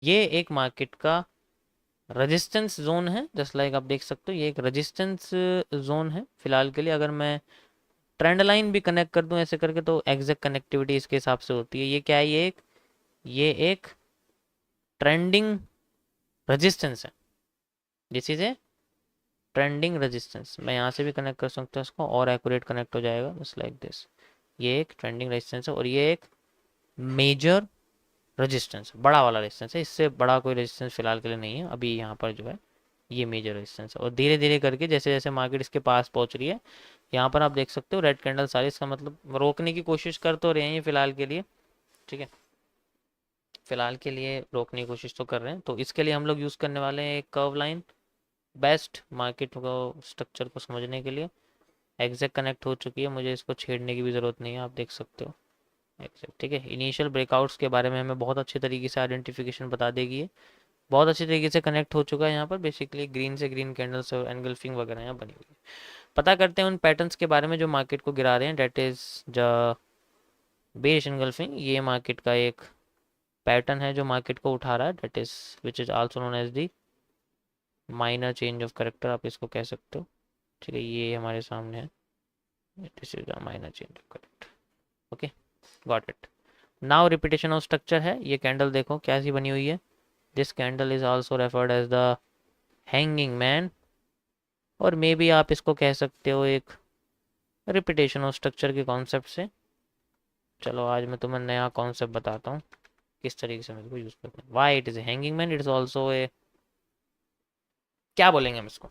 ये एक मार्केट का रेजिस्टेंस जोन है, जस्ट लाइक आप देख सकते हो ये एक रेजिस्टेंस जोन है फिलहाल के लिए। अगर मैं ट्रेंड लाइन भी कनेक्ट कर दूं ऐसे करके तो एग्जैक्ट कनेक्टिविटी इसके हिसाब से होती है। ये क्या है, ये एक ट्रेंडिंग रेजिस्टेंस है। This is a trending resistance. मैं यहाँ से भी कनेक्ट कर सकता हूँ इसको और एक्यूरेट कनेक्ट हो जाएगा जस्ट लाइक दिस। ये एक ट्रेंडिंग रेजिस्टेंस है और ये एक मेजर रेजिस्टेंस, बड़ा वाला रेजिस्टेंस है। इससे बड़ा कोई रेजिस्टेंस फिलहाल के लिए नहीं है अभी यहाँ पर जो है। ये मेजर रेजिस्टेंस है और धीरे धीरे करके जैसे जैसे मार्केट इसके पास पहुंच रही है, यहाँ पर आप देख सकते हो रेड कैंडल सारी, इसका मतलब रोकने की कोशिश कर तो रहे हैं ये फिलहाल के लिए। ठीक है, फिलहाल के लिए रोकने की कोशिश तो कर रहे हैं। तो इसके लिए हम लोग यूज़ करने वाले हैं एक कर्व लाइन, बेस्ट मार्केट को स्ट्रक्चर को समझने के लिए। एग्जैक्ट कनेक्ट हो चुकी है, मुझे इसको छेड़ने की भी ज़रूरत नहीं है, आप देख सकते हो एग्जैक्ट। ठीक है, इनिशियल ब्रेकआउट्स के बारे में हमें बहुत अच्छे तरीके से आइडेंटिफिकेशन बता देगी ये। बहुत अच्छी तरीके से कनेक्ट हो चुका है यहाँ पर, बेसिकली ग्रीन से ग्रीन कैंडल्स और एनगल्फिंग वगैरह यहाँ बनी हुई है। पता करते हैं उन पैटर्न्स के बारे में जो मार्केट को गिरा रहे हैं, that is the bearish engulfing. ये मार्केट का एक पैटर्न है जो मार्केट को उठा रहा है, that is which is also known as the minor change of character, आप इसको कह सकते हो। ठीक है, ये हमारे सामने है, this is the minor change of character. Okay, got it. Now repetition of structure है। ये कैंडल देखो कैसी बनी हुई है। This candle is also referred as the hanging man, और मे बी आप इसको कह सकते हो एक रिपीटेशन ऑफ स्ट्रक्चर के कॉन्सेप्ट से। चलो आज मैं तुम्हें नया कॉन्सेप्ट बताता हूँ किस तरीके से मेरे को यूज़ करना है। Why it is a hanging man, it is also a, क्या बोलेंगे हम इसको,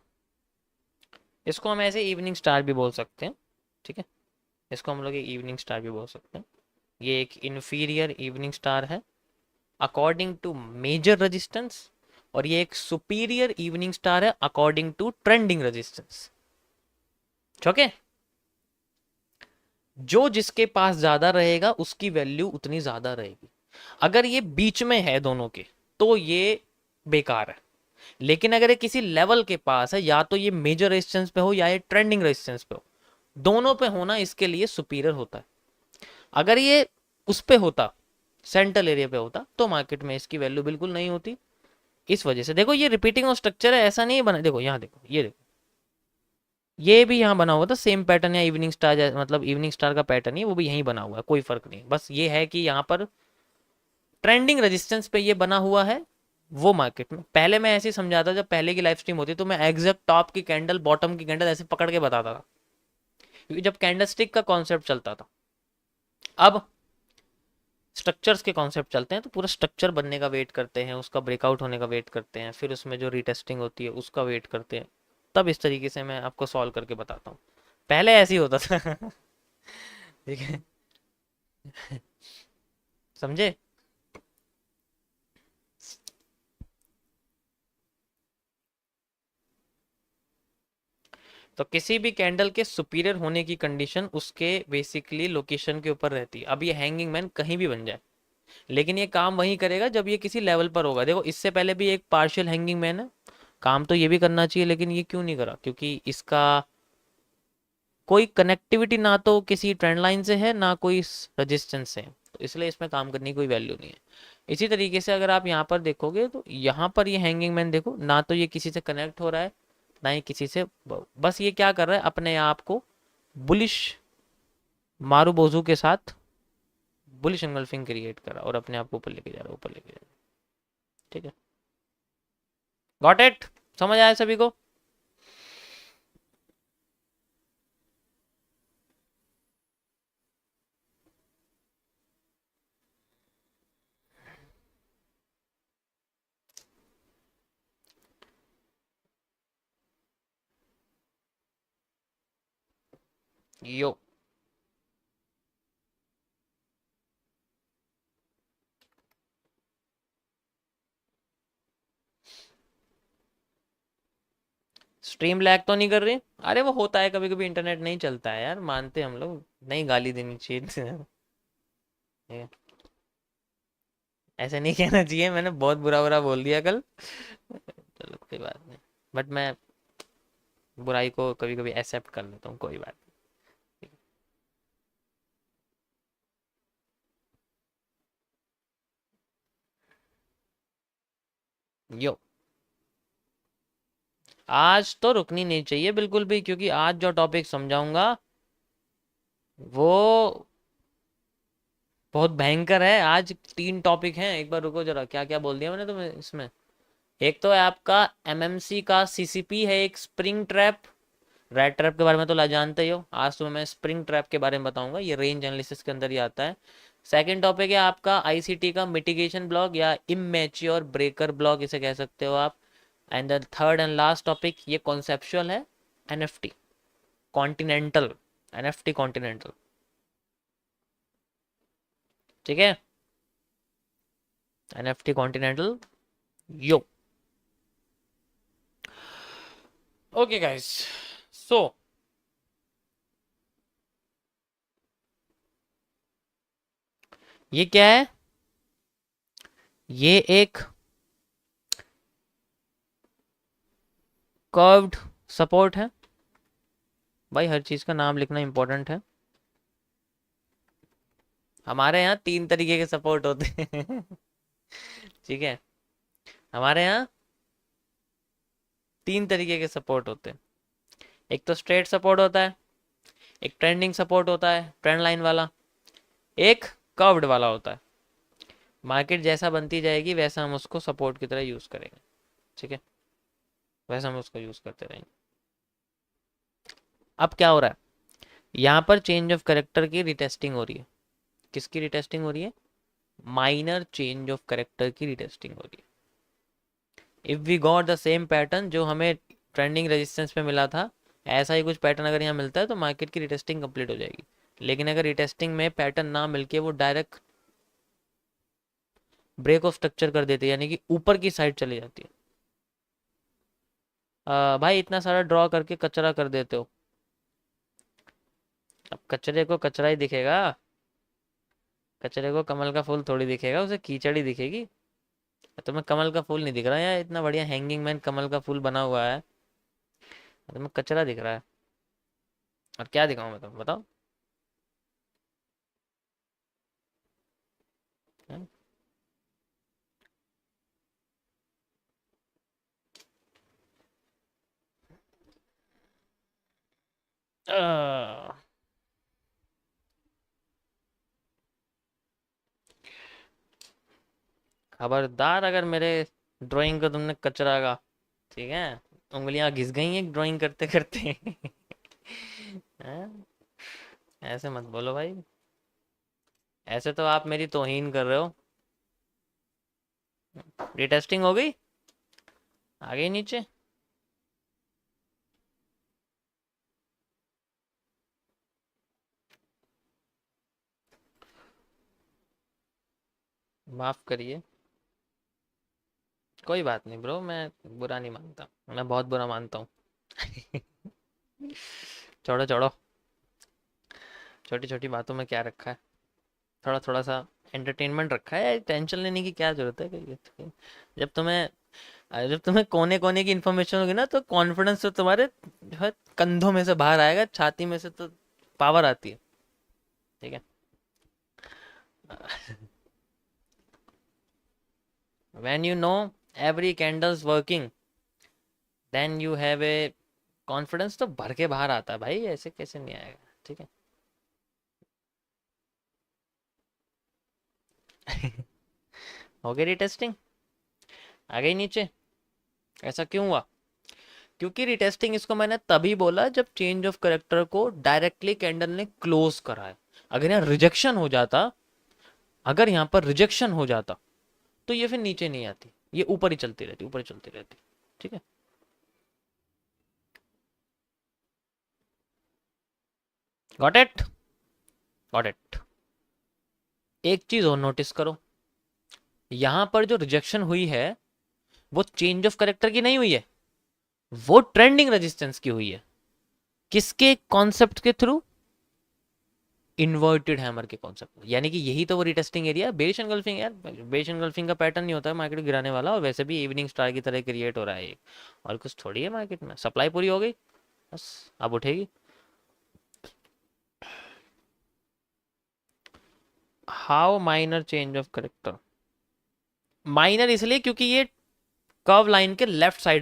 इसको हम ऐसे इवनिंग स्टार भी बोल सकते हैं। ठीक है, इसको हम लोग एक इवनिंग स्टार भी बोल सकते हैं। ये एक इन्फीरियर इवनिंग स्टार है अकॉर्डिंग टू मेजर रेजिस्टेंस, और ये एक सुपीरियर इवनिंग स्टार है according to trending resistance. Okay, जो जिसके पास ज्यादा रहेगा उसकी वैल्यू उतनी ज्यादा रहेगी। अगर ये बीच में है दोनों के तो ये बेकार है, लेकिन अगर ये किसी लेवल के पास है, या तो ये मेजर रेजिस्टेंस पे हो या ये ट्रेंडिंग रेजिस्टेंस पे हो, दोनों पे होना इसके लिए सुपीरियर होता है। अगर ये उस पे होता, सेंट्रल एरिया पे होता, तो मार्केट में इसकी वैल्यू बिल्कुल नहीं होती। इस वजह से देखो ये रिपीटिंग ऑफ स्ट्रक्चर है, ऐसा नहीं बना, देखो यहाँ देखो, ये देखो, ये भी यहाँ बना हुआ था सेम पैटर्न, या इवनिंग स्टार मतलब इवनिंग स्टार का पैटर्न ही वो भी यहीं बना हुआ है, कोई फर्क नहीं। बस ये है कि यहाँ पर ट्रेंडिंग रेजिस्टेंस पे ये बना हुआ है। वो मार्केट में पहले मैं ऐसे ही समझाता, जब पहले की लाइव स्ट्रीम होती तो मैं एग्जैक्ट टॉप की कैंडल बॉटम की कैंडल ऐसे पकड़ के बताता था, क्योंकि जब कैंडल स्टिक का कॉन्सेप्ट चलता था। अब स्ट्रक्चर्स के कॉन्सेप्ट चलते हैं, तो पूरा स्ट्रक्चर बनने का वेट करते हैं, उसका ब्रेकआउट होने का वेट करते हैं, फिर उसमें जो रीटेस्टिंग होती है उसका वेट करते हैं। तब इस तरीके से मैं आपको सॉल्व करके बताता हूँ। पहले ऐसे ही होता था। ठीक है, समझे। तो किसी भी कैंडल के सुपीरियर होने की कंडीशन उसके बेसिकली लोकेशन के ऊपर रहती है। अब ये हैंगिंग मैन कहीं भी बन जाए, लेकिन ये काम वहीं करेगा जब ये किसी लेवल पर होगा। देखो इससे पहले भी एक पार्शियल हैंगिंग मैन है, काम तो ये भी करना चाहिए, लेकिन ये क्यों नहीं करा, क्योंकि इसका कोई कनेक्टिविटी ना तो किसी ट्रेंड लाइन से है ना कोई रजिस्टेंस से, तो इसलिए इसमें काम करने की कोई वैल्यू नहीं है। इसी तरीके से अगर आप यहाँ पर देखोगे तो यहाँ पर ये हैंगिंग मैन देखो, ना तो ये किसी से कनेक्ट हो रहा है ना ही किसी से, बस ये क्या कर रहा है, अपने आप को बुलिश मारू बोजू के साथ बुलिश एंगल्फिंग क्रिएट कर रहा है और अपने आप को ऊपर लेके जा रहा है, ऊपर लेके जा रहा है। ठीक है, गॉट इट, समझ आया सभी को। यो, स्ट्रीम लैग तो नहीं कर रही? अरे वो होता है कभी कभी, इंटरनेट नहीं चलता है यार, मानते हम लोग, नहीं गाली देनी चाहिए। ऐसे नहीं कहना चाहिए, मैंने बहुत बुरा बुरा बोल दिया कल। चलो कोई बात नहीं, बट मैं बुराई को कभी कभी एक्सेप्ट कर लेता हूँ, कोई बात नहीं। यो, आज तो रुकनी नहीं चाहिए बिल्कुल भी, क्योंकि आज जो टॉपिक समझाऊंगा वो बहुत भयंकर है। आज 3 टॉपिक हैं, एक बार रुको जरा, क्या क्या बोल दिया मैंने तुम्हें इसमें। एक तो है आपका एमएमसी का सीसीपी है, एक स्प्रिंग ट्रैप। रेड ट्रैप के बारे में तो ला जानते ही हो, आज तुम्हें मैं स्प्रिंग ट्रैप के बारे में बताऊंगा, ये रेंज एनालिसिस के अंदर ही आता है। सेकंड टॉपिक है आपका आईसीटी का मिटिगेशन ब्लॉक या इमेच्योर ब्रेकर ब्लॉक इसे कह सकते हो आप। And the third and last topic ये कॉन्सेप्चुअल है, एनएफटी कॉन्टिनेंटल, एनएफटी कॉन्टिनेंटल। ठीक है, एनएफटी कॉन्टिनेंटल। यो, ओके गाइस, सो ये क्या है, ये एक कर्व्ड सपोर्ट है। भाई हर चीज का नाम लिखना इंपॉर्टेंट है। हमारे यहाँ 3 तरीके के सपोर्ट होते हैं। ठीक है, हमारे यहाँ 3 तरीके के सपोर्ट होते हैं। एक तो स्ट्रेट सपोर्ट होता है, एक ट्रेंडिंग सपोर्ट होता है ट्रेंड लाइन वाला, एक कर्व्ड वाला होता है। मार्केट जैसा बनती जाएगी वैसा हम उसको सपोर्ट की तरह यूज करेंगे। ठीक है, वैसा हम उसको यूज करते रहेंगे। अब क्या हो रहा है, यहाँ पर चेंज ऑफ करेक्टर की रिटेस्टिंग हो रही है। किसकी रिटेस्टिंग हो रही है, माइनर चेंज ऑफ करेक्टर की रिटेस्टिंग हो रही है। If we got the same pattern जो हमें ट्रेंडिंग रेजिस्टेंस पे मिला था, ऐसा ही कुछ पैटर्न अगर यहाँ मिलता है तो मार्केट की रिटेस्टिंग कंप्लीट हो जाएगी। लेकिन अगर रिटेस्टिंग में पैटर्न ना मिलके वो डायरेक्ट ब्रेक ऑफ स्ट्रक्चर कर देती है, यानी कि ऊपर की साइड चली जाती है। भाई इतना सारा ड्रॉ करके कचरा कर देते हो, अब कचरे को कचरा ही दिखेगा, कचरे को कमल का फूल थोड़ी दिखेगा, उसे कीचड़ ही दिखेगी। तुम्हें कमल का फूल नहीं दिख रहा है यार, इतना बढ़िया हैंगिंग मैन कमल का फूल बना हुआ है, तुम्हें कचरा दिख रहा है। और क्या दिखाऊं मैं, तुम्हें बताओ। हैं? अ, खबरदार अगर मेरे ड्राइंग को तुमने कचरा का, ठीक है, उंगलियां घिस गई हैं ड्राइंग करते करते। हैं? ऐसे मत बोलो भाई, ऐसे तो आप मेरी तौहीन कर रहे हो। रिटेस्टिंग हो गई, आ गई नीचे। माफ करिए, कोई बात नहीं ब्रो, मैं बुरा नहीं मानता, मैं बहुत बुरा मानता हूँ। छोड़ो छोड़ो, छोटी छोटी बातों में क्या रखा है, थोड़ा थोड़ा सा एंटरटेनमेंट रखा है, टेंशन लेने की क्या जरूरत है। जब तुम्हें जब तुम्हें कोने कोने की इन्फॉर्मेशन होगी ना, तो कॉन्फिडेंस तो तुम्हारे जो है कंधों में से बाहर आएगा, छाती में से तो पावर आती है। ठीक है, when you know every candles working, then you have a confidence, तो भर के बाहर आता है भाई, ऐसे कैसे नहीं आएगा। ठीक है। हो गई रिटेस्टिंग, आ गई नीचे। ऐसा क्यों हुआ, क्योंकि रिटेस्टिंग इसको मैंने तभी बोला जब चेंज ऑफ करेक्टर को डायरेक्टली कैंडल ने क्लोज करा है। अगर यहाँ रिजेक्शन हो जाता, अगर यहाँ पर रिजेक्शन हो जाता तो ये फिर नीचे नहीं आती, ये ऊपर ही चलती रहती, ऊपर ही चलती रहती। ठीक है, गॉट इट, गॉट इट। एक चीज और नोटिस करो, यहां पर जो रिजेक्शन हुई है वो चेंज ऑफ करेक्टर की नहीं हुई है, वो ट्रेंडिंग रेजिस्टेंस की हुई है। किसके कॉन्सेप्ट के थ्रू, इन्वर्टेड हैमर के कॉन्सेप्ट, यानी कि यही तो वो रिटेस्टिंग एरिया, बेरिश एनगल्फिंग यार, बेरिश एनगल्फिंग का पैटर्न नहीं होता है मार्केट गिराने वाला, और वैसे भी इवनिंग स्टार की तरह क्रिएट हो रहा है एक, और कुछ थोड़ी है मार्केट में, सप्लाई पूरी हो गई बस, अब उठेगी। How minor change of character, minor इसलिए क्योंकि ये कर्व लाइन के लेफ्ट साइड में